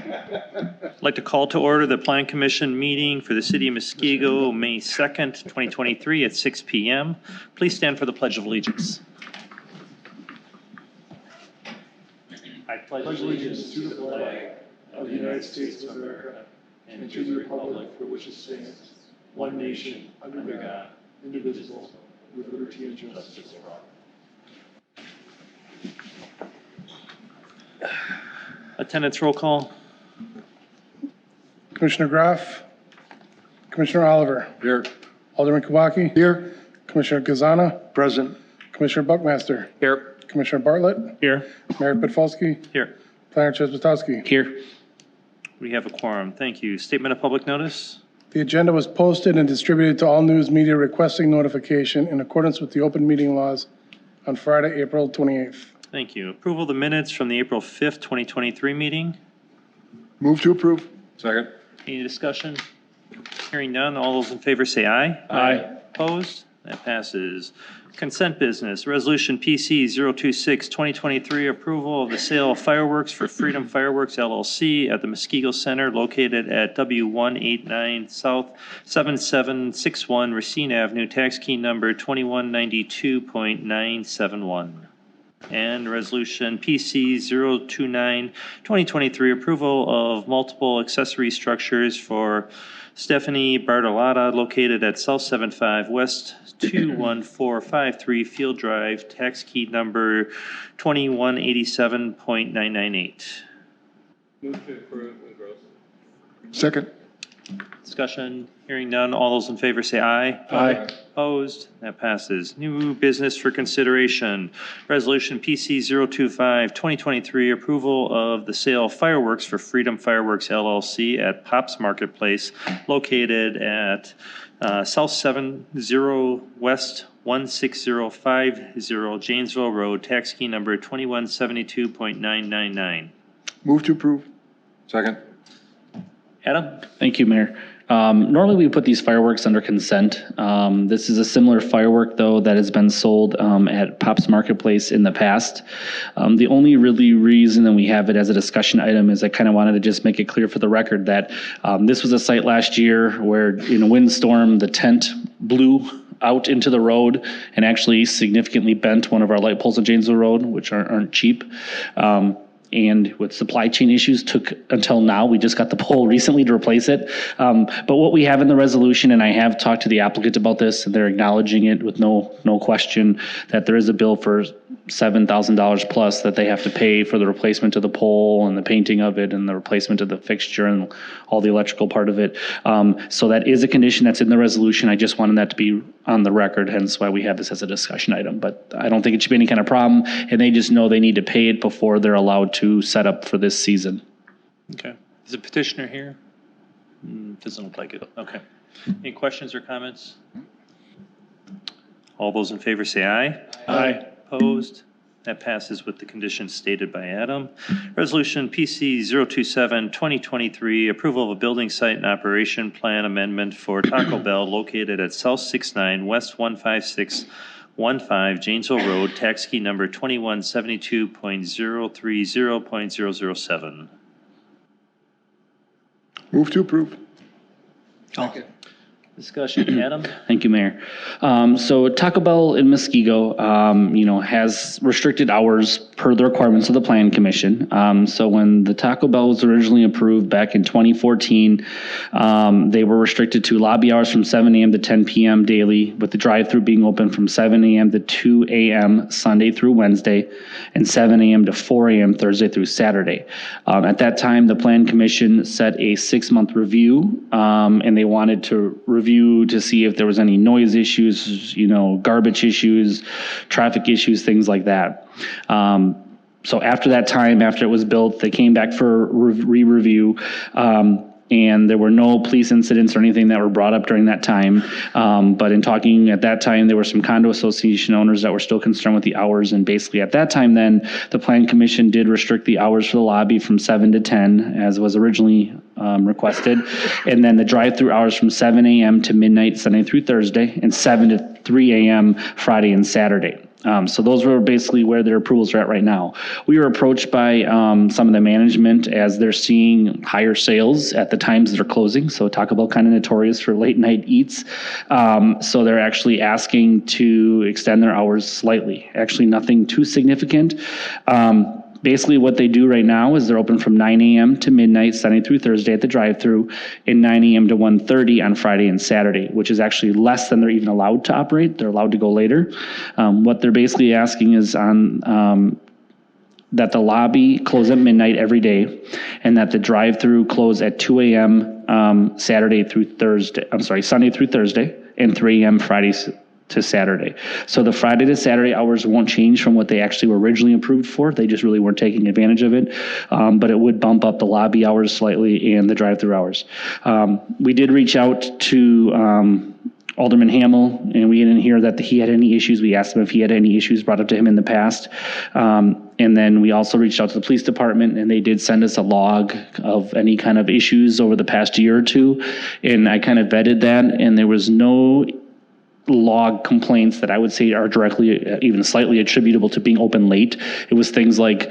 I'd like to call to order the Plan Commission meeting for the City of Muskego, May 2nd, 2023 at 6 p.m. Please stand for the Pledge of Allegiance. I pledge allegiance to the flag of the United States of America and to the republic for which it stands, one nation, under God, indivisible, with liberty and justice for all. Attendance roll call. Commissioner Graff, Commissioner Oliver, Here. Alderman Kawaki, Here. Commissioner Gazana, Present. Commissioner Buckmaster, Here. Commissioner Bartlett, Here. Mayor Petfolsky, Here. Planner Chesbotowski. Here. We have a quorum. Thank you. Statement of public notice. The agenda was posted and distributed to all news media requesting notification in accordance with the open meeting laws on Friday, April 28th. Thank you. Approval of the minutes from the April 5th, 2023 meeting. Move to approve. Second. Any discussion? Hearing none. All those in favor say aye. Aye. Opposed? That passes. Consent business, Resolution PC 026-2023, approval of the sale of fireworks for Freedom Fireworks LLC at the Muskego Center located at W189 South 7761 Racine Avenue, tax key number 2192.971. And Resolution PC 029-2023, approval of multiple accessory structures for Stephanie Bartolotta located at South 75 West 21453 Field Drive, tax key number 2187.998. Move to approve and gross. Second. Discussion, hearing none. All those in favor say aye. Aye. Opposed? That passes. New business for consideration. Resolution PC 025-2023, approval of the sale of fireworks for Freedom Fireworks LLC at Pops Marketplace located at South 70 West 16050 Janesville Road, tax key number 2172.999. Move to approve. Second. Adam? Thank you, Mayor. Normally we put these fireworks under consent. This is a similar firework, though, that has been sold at Pops Marketplace in the past. The only really reason that we have it as a discussion item is I kind of wanted to just make it clear for the record that this was a site last year where in a windstorm, the tent blew out into the road and actually significantly bent one of our light poles on Janesville Road, which aren't cheap. And with supply chain issues, took until now. We just got the pole recently to replace it. But what we have in the resolution, and I have talked to the applicant about this, and they're acknowledging it with no question, that there is a bill for $7,000 plus that they have to pay for the replacement of the pole and the painting of it and the replacement of the fixture and all the electrical part of it. So that is a condition that's in the resolution. I just wanted that to be on the record, hence why we have this as a discussion item. But I don't think it should be any kind of problem, and they just know they need to pay it before they're allowed to set up for this season. Okay. Is the petitioner here? Doesn't look like it. Okay. Any questions or comments? All those in favor say aye. Aye. Opposed? That passes with the conditions stated by Adam. Resolution PC 027-2023, approval of a building site and operation plan amendment for Taco Bell located at South 69 West 15615 Janesville Road, tax key number 2172.030.007. Move to approve. Discussion, Adam? Thank you, Mayor. So Taco Bell in Muskego, has restricted hours per the requirements of the Plan Commission. So when the Taco Bell was originally approved back in 2014, they were restricted to lobby hours from 7 a.m. to 10 p.m. daily, with the drive-through being open from 7 a.m. to 2 a.m. Sunday through Wednesday, and 7 a.m. to 4 a.m. Thursday through Saturday. At that time, the Plan Commission set a 6-month review, and they wanted to review to see if there was any noise issues, garbage issues, traffic issues, things like that. So after that time, after it was built, they came back for re-review. And there were no police incidents or anything that were brought up during that time. But in talking at that time, there were some condo association owners that were still concerned with the hours. And basically at that time then, the Plan Commission did restrict the hours for the lobby from 7 to 10, as was originally requested. And then the drive-through hours from 7 a.m. to midnight, Sunday through Thursday, and 7 to 3 a.m. Friday and Saturday. So those were basically where their approvals are at right now. We were approached by some of the management as they're seeing higher sales at the times they're closing. So Taco Bell kind of notorious for late night eats. So they're actually asking to extend their hours slightly. Actually, nothing too significant. Basically, what they do right now is they're open from 9 a.m. to midnight, Sunday through Thursday at the drive-thru, and 9 a.m. to 1:30 on Friday and Saturday, which is actually less than they're even allowed to operate. They're allowed to go later. What they're basically asking is on that the lobby close at midnight every day, and that the drive-thru close at 2 a.m. Sunday through Thursday, and 3 a.m. Fridays to Saturday. So the Friday to Saturday hours won't change from what they actually were originally approved for. They just really weren't taking advantage of it. But it would bump up the lobby hours slightly and the drive-through hours. We did reach out to Alderman Hamel, and we didn't hear that he had any issues. We asked him if he had any issues brought up to him in the past. And then we also reached out to the police department, and they did send us a log of any kind of issues over the past year or two. And I kind of vetted that, and there was no log complaints that I would say are directly, even slightly attributable to being open late. It was things like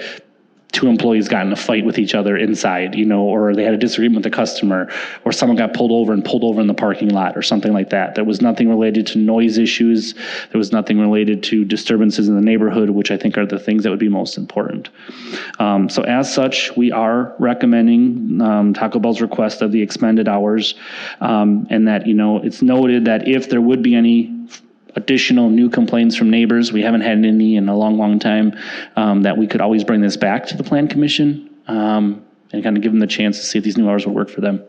2 employees got in a fight with each other inside, or they had a disagreement with the customer, or someone got pulled over in the parking lot or something like that. There was nothing related to noise issues. There was nothing related to disturbances in the neighborhood, which I think are the things that would be most important. So as such, we are recommending Taco Bell's request of the expended hours, and that, it's noted that if there would be any additional new complaints from neighbors, we haven't had any in a long, long time, that we could always bring this back to the Plan Commission, and kind of give them the chance to see if these new hours would work for them.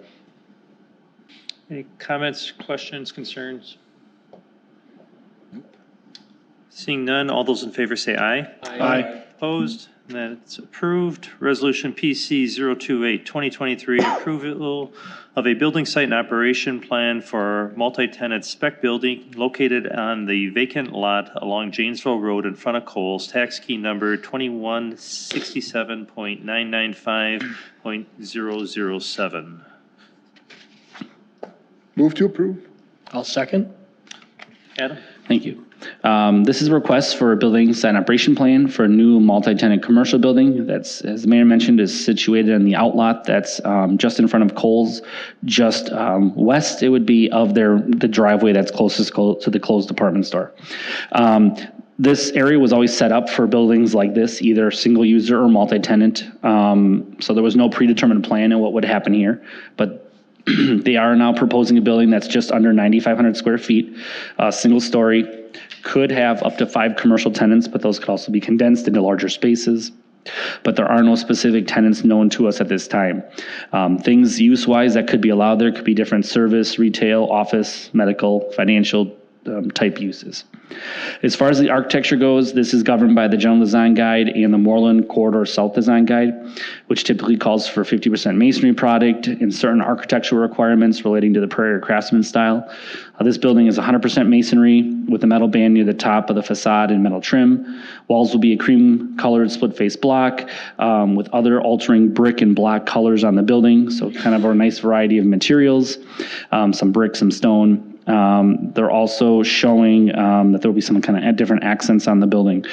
Any comments, questions, concerns? Seeing none, all those in favor say aye. Aye. Opposed? And that's approved. Resolution PC 028, 2023, approval of a building site and operation plan for multi-tenant spec building located on the vacant lot along Janesville Road in front of Kohl's, tax key number 2167.995.007. Move to approve. I'll second. Adam? Thank you. This is a request for a building site and operation plan for a new multi-tenant commercial building that's, as the mayor mentioned, is situated in the outlot that's just in front of Kohl's, just west, it would be, of the driveway that's closest to the Kohl's department store. This area was always set up for buildings like this, either single user or multi-tenant. So there was no predetermined plan on what would happen here, but they are now proposing a building that's just under 9,500 square feet, single story, could have up to 5 commercial tenants, but those could also be condensed into larger spaces. But there are no specific tenants known to us at this time. Things use-wise that could be allowed there could be different service, retail, office, medical, financial type uses. As far as the architecture goes, this is governed by the General Design Guide and the Moreland Corridor South Design Guide, which typically calls for 50% masonry product and certain architectural requirements relating to the Prairie Craftsman style. This building is 100% masonry with a metal band near the top of the facade and metal trim. Walls will be a cream-colored split-face block with other altering brick and block colors on the building, so kind of a nice variety of materials, some brick, some stone. They're also showing that there will be some kind of different accents on the building.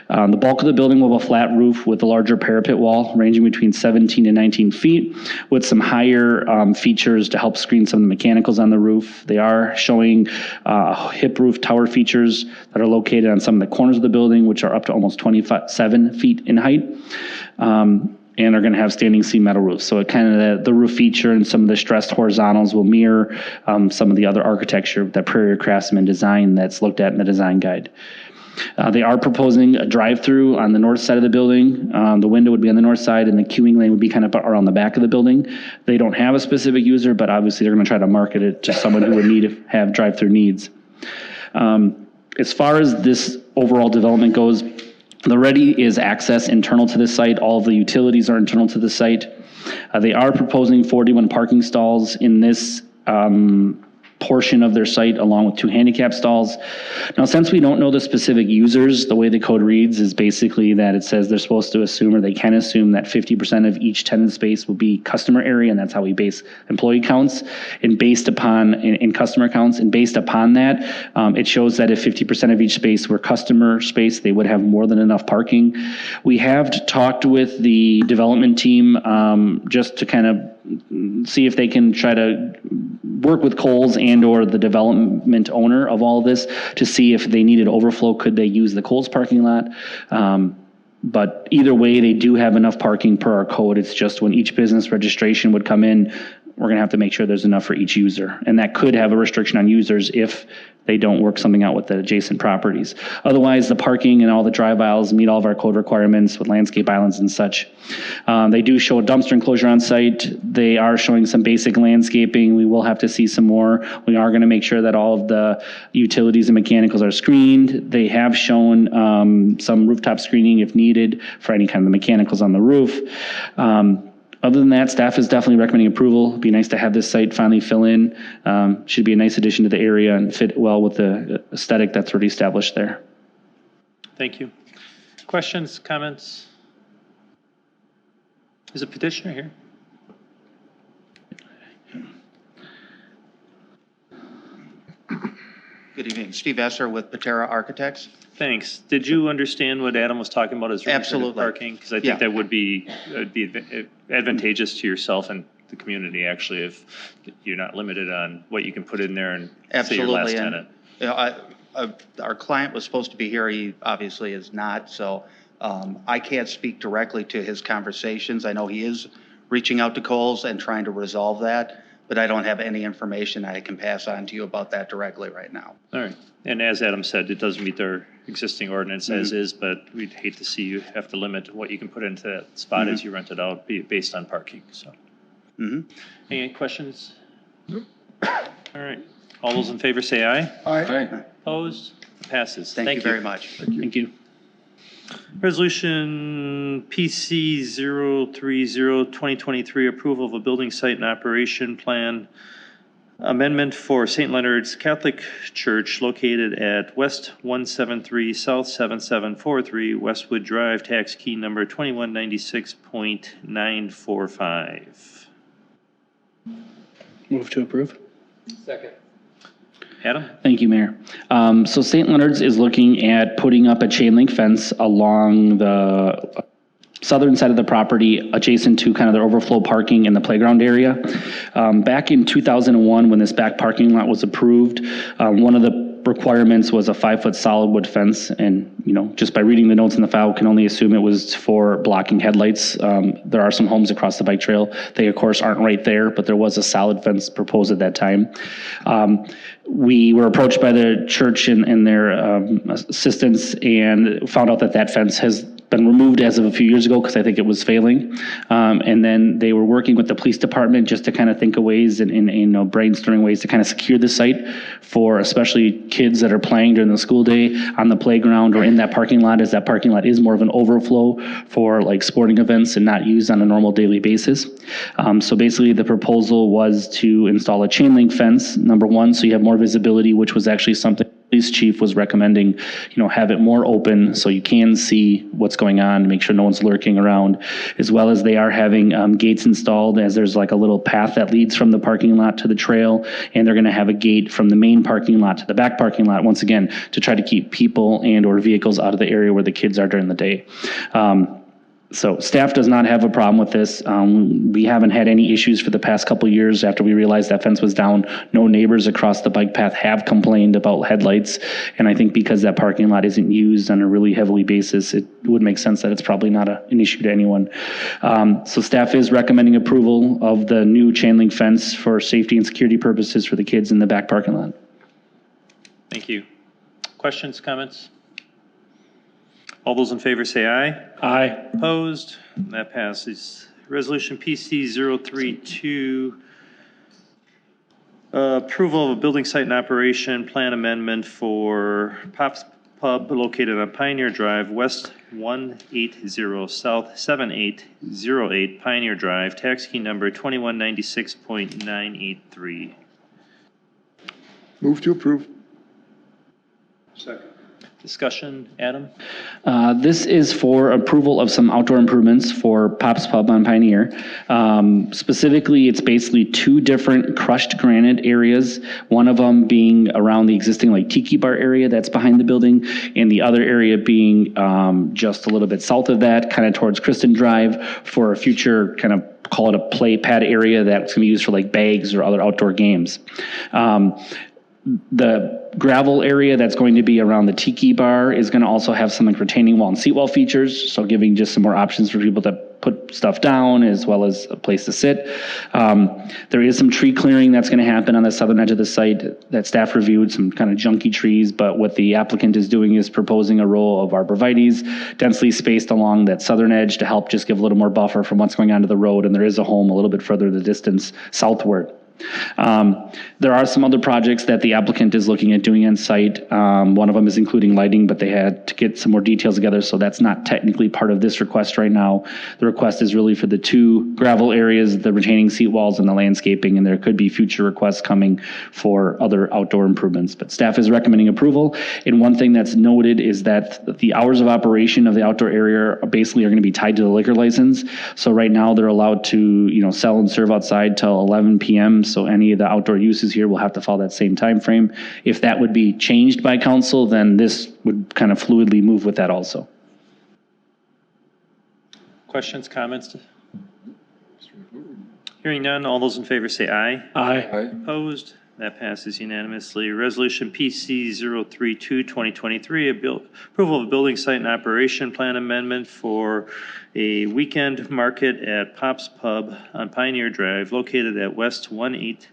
The bulk of the building will have a flat roof with a larger parapet wall ranging between 17 and 19 feet with some higher features to help screen some of the mechanicals on the roof. They are showing hip roof tower features that are located on some of the corners of the building, which are up to almost 27 feet in height. And are going to have standing seam metal roofs. So it kind of the roof feature and some of the stressed horizontals will mirror some of the other architecture that Prairie Craftsman design that's looked at in the design guide. They are proposing a drive-through on the north side of the building. The window would be on the north side and the queuing lane would be kind of around the back of the building. They don't have a specific user, but obviously they're going to try to market it to someone who would have drive-through needs. As far as this overall development goes, the ready is access internal to the site. All of the utilities are internal to the site. They are proposing 41 parking stalls in this portion of their site along with 2 handicap stalls. Now, since we don't know the specific users, the way the code reads is basically that it says they're supposed to assume, or they can assume, that 50% of each tenant space will be customer area, and that's how we base employee counts and based upon in customer counts. And based upon that, it shows that if 50% of each space were customer space, they would have more than enough parking. We have talked with the development team just to kind of see if they can try to work with Kohl's and or the development owner of all of this to see if they needed overflow, could they use the Kohl's parking lot? But either way, they do have enough parking per our code. It's just when each business registration would come in, we're going to have to make sure there's enough for each user. And that could have a restriction on users if they don't work something out with the adjacent properties. Otherwise, the parking and all the drive aisles meet all of our code requirements with landscape islands and such. They do show a dumpster enclosure on site. They are showing some basic landscaping. We will have to see some more. We are going to make sure that all of the utilities and mechanicals are screened. They have shown some rooftop screening if needed for any kind of mechanicals on the roof. Other than that, staff is definitely recommending approval. It'd be nice to have this site finally fill in. Should be a nice addition to the area and fit well with the aesthetic that's already established there. Thank you. Questions, comments? Is a petitioner here? Good evening. Steve Esser with Patera Architects. Thanks. Did you understand what Adam was talking about as restricted Absolutely. parking? Because I think Yeah. that would be advantageous to yourself and the community, actually, if you're not limited on what you can put in there and say your last Absolutely. tenant. You know, our client was supposed to be here. He obviously is not. So I can't speak directly to his conversations. I know he is reaching out to Kohl's and trying to resolve that, but I don't have any information I can pass on to you about that directly right now. All right. And as Adam said, it does meet their existing ordinance as Mm-hmm. is, but we'd hate to see you have to limit what you can put into that spot as you rent it out based on parking, so. Mhm. Any questions? All right. All those in favor say aye. Aye. Opposed? Passes. Thank you very much. Thank you. Resolution PC 030, 2023, approval of a building site and operation plan amendment for St. Leonard's Catholic Church located at West 173, South 7743, Westwood Drive, tax key number 2196.945. Move to approve. Second. Adam? Thank you, Mayor. So St. Leonard's is looking at putting up a chain link fence along the southern side of the property adjacent to kind of their overflow parking in the playground area. Back in 2001, when this back parking lot was approved, one of the requirements was a 5-foot solid wood fence. And, you know, just by reading the notes in the file, can only assume it was for blocking headlights. There are some homes across the bike trail. They, of course, aren't right there, but there was a solid fence proposed at that time. We were approached by the church and their assistants and found out that that fence has been removed as of a few years ago because I think it was failing. And then they were working with the police department just to kind of think of ways and brainstorming ways to kind of secure the site for especially kids that are playing during the school day on the playground or in that parking lot, as that parking lot is more of an overflow for like sporting events and not used on a normal daily basis. So basically the proposal was to install a chain link fence, number one, so you have more visibility, which was actually something the police chief was recommending, have it more open so you can see what's going on, make sure no one's lurking around, as well as they are having gates installed, as there's like a little path that leads from the parking lot to the trail, and they're going to have a gate from the main parking lot to the back parking lot, once again, to try to keep people and or vehicles out of the area where the kids are during the day. So staff does not have a problem with this. We haven't had any issues for the past couple of years after we realized that fence was down. No neighbors across the bike path have complained about headlights. And I think because that parking lot isn't used on a really heavily basis, it would make sense that it's probably not an issue to anyone. So staff is recommending approval of the new chain link fence for safety and security purposes for the kids in the back parking lot. Thank you. Questions, comments? All those in favor say aye. Aye. Opposed? That passes. Resolution PC 032, approval of a building site and operation plan amendment for Pop's Pub located on Pioneer Drive, West 180, South 7808 Pioneer Drive, tax key number 2196.983. Move to approve. Second. Discussion, Adam? This is for approval of some outdoor improvements for Pop's Pub on Pioneer. Specifically, it's basically two different crushed granite areas, one of them being around the existing like tiki bar area that's behind the building, and the other area being just a little bit south of that, kind of towards Kristen Drive, for a future kind of call it a play pad area that's going to be used for like bags or other outdoor games. The gravel area that's going to be around the tiki bar is going to also have some like retaining wall and seat wall features, so giving just some more options for people to put stuff down as well as a place to sit. There is some tree clearing that's going to happen on the southern edge of the site that staff reviewed, some kind of junky trees, but what the applicant is doing is proposing a row of arborvitaes densely spaced along that southern edge to help just give a little more buffer from what's going on to the road, and there is a home a little bit further the distance southward. There are some other projects that the applicant is looking at doing on site. One of them is including lighting, but they had to get some more details together, so that's not technically part of this request right now. The request is really for the two gravel areas, the retaining seat walls, and the landscaping, and there could be future requests coming for other outdoor improvements. But staff is recommending approval, and one thing that's noted is that the hours of operation of the outdoor area basically are going to be tied to the liquor license. So right now, they're allowed to sell and serve outside till 11 p.m., so any of the outdoor uses here will have to follow that same time frame. If that would be changed by council, then this would kind of fluidly move with that also. Questions, comments? Hearing none, all those in favor say aye. Aye. Opposed? That passes unanimously. Resolution PC 032, 2023, approval of a building site and operation plan amendment for a weekend market at Pop's Pub on Pioneer Drive located at West 180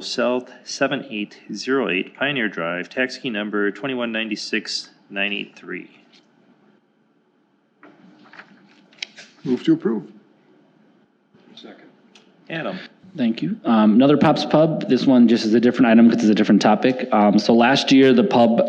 South 7808 Pioneer Drive, tax key number 2196983. Move to approve. Second. Adam? Thank you. Another Pop's Pub. This one just is a different item because it's a different topic. So last year, the pub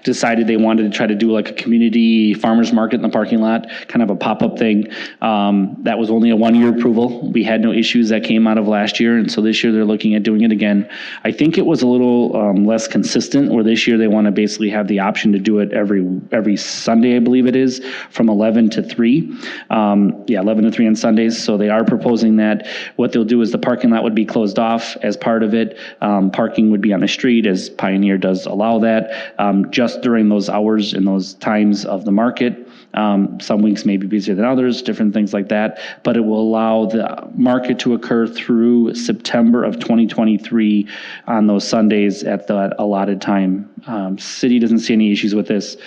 decided they wanted to try to do like a community farmers market in the parking lot, kind of a pop-up thing. That was only a one-year approval. We had no issues that came out of last year, and so this year they're looking at doing it again. I think it was a little less consistent, where this year they want to basically have the option to do it every Sunday, I believe it is, from 11 to 3. 11 to 3 on Sundays. So they are proposing that. What they'll do is the parking lot would be closed off as part of it. Parking would be on the street, as Pioneer does allow that, just during those hours and those times of the market. Some weeks may be busier than others, different things like that, but it will allow the market to occur through September of 2023 on those Sundays at the allotted time. City doesn't see any issues with this.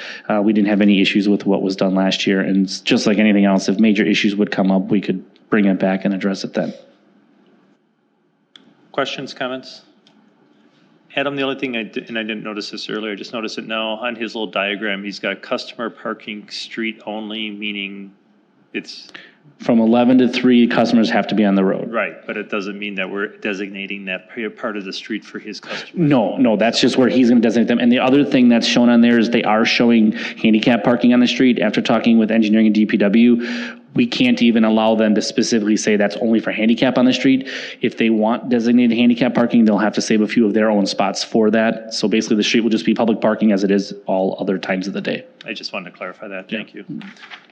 We didn't have any issues with what was done last year, and just like anything else, if major issues would come up, we could bring it back and address it then. Questions, comments? Adam, the only thing and I didn't notice this earlier, I just noticed it now on his little diagram, he's got customer parking street only, meaning it's From 11 to 3, customers have to be on the road. right, but it doesn't mean that we're designating that part of the street for his customers. No, that's just where he's going to designate them. And the other thing that's shown on there is they are showing handicap parking on the street. After talking with engineering and DPW, we can't even allow them to specifically say that's only for handicap on the street. If they want designated handicap parking, they'll have to save a few of their own spots for that. So basically the street will just be public parking as it is all other times of the day. I just wanted to clarify that. Thank you.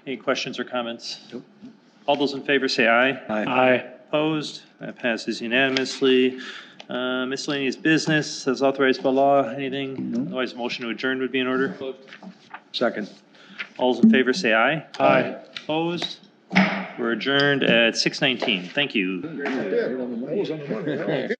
Any questions or comments? Nope. All those in favor say aye. Aye. Opposed? That passes unanimously. Miscellaneous business as authorized by law. Anything? Otherwise, motion to adjourn would be in order. Second. All those in favor say aye. Aye. Opposed? We're adjourned at 6:19. Thank you. That was on the money.